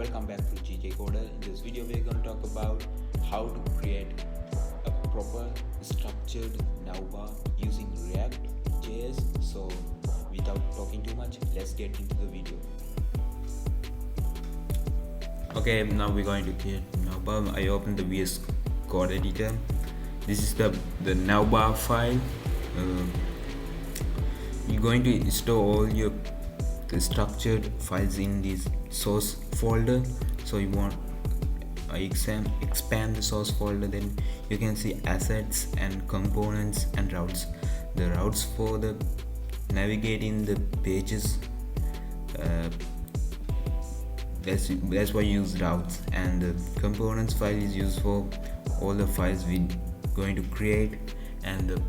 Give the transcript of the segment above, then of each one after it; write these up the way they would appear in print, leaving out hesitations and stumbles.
welcome back to GK Coder. In this video we are going to talk about how to create a proper structured navbar using react.js. So without talking too much, let's get into the video. Okay, now we're going to create navbar. I opened the VS Code editor. This is the navbar file. You're going to install all your structured files in this source folder. So you want expand the source folder, then you can see assets and components and routes. The routes for the navigating the pages, that's why you use routes, and the components file is used for all the files we're going to create and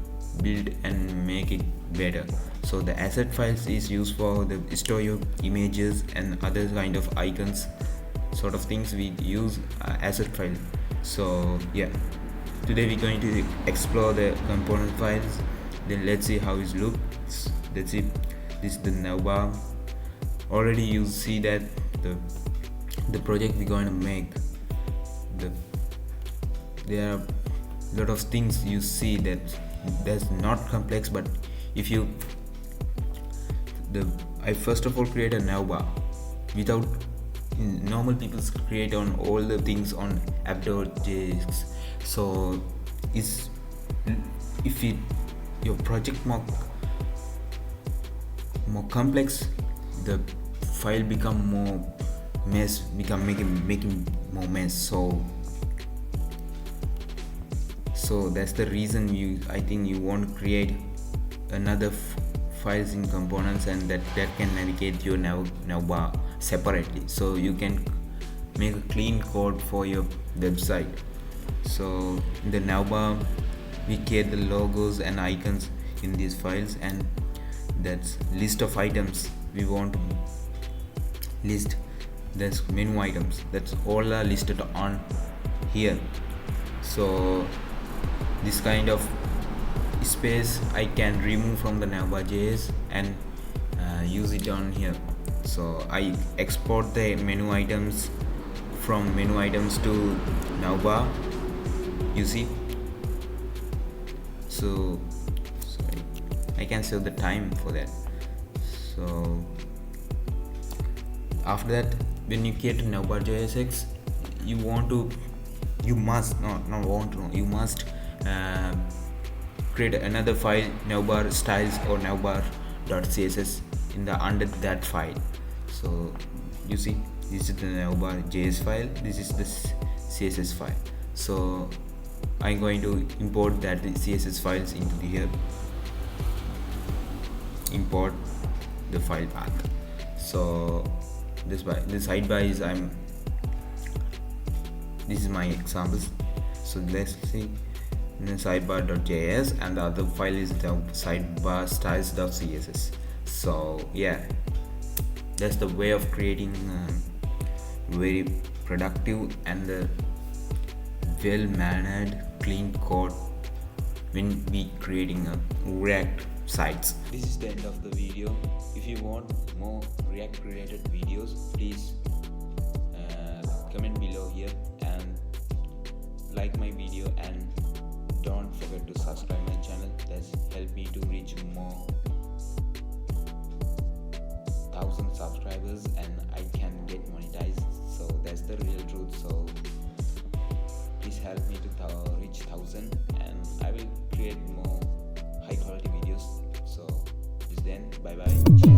build and make it better. So the asset files is used for the store your images and other kind of icons sort of things. We use asset file. So yeah, today we're going to explore the component files. Then let's see how it looks. Let's see. This is the navbar. Already you see that the project we're going to make, there are a lot of things you see that that's not complex, but if you I first of all create a navbar without normal people create on all the things on app.js. So if your project more complex, the file become more mess, making more mess. So that's the reason I think you want to create another files in components, and that can navigate your navbar separately, so you can make a clean code for your website. So in the navbar we create the logos and icons in these files, and that's list of items we want to list. There's menu items, that's all are listed on here. So this kind of space I can remove from the Navbar.js and use it on here. So I export the menu items from menu items to navbar, you see. So I can save the time for that. So after that, when you create a Navbar.jsx, you must create another file, navbar styles or navbar.css under that file. So you see, this is the navbar.js file, this is the css file. So I'm going to import the css files into here, import the file path. So this sidebar is this is my examples. So let's see, in the sidebar.js, and the other file is the sidebar styles.css. So yeah, that's the way of creating very productive and well mannered clean code when we creating React sites. This is the end of the video. If you want more React related videos, please comment below here and like my video, and don't forget to subscribe my channel. That's help me to reach more 1,000 subscribers, and I can get monetized. So that's the real truth. So please help me to reach 1,000, and I will create more high quality videos. So till then, bye bye.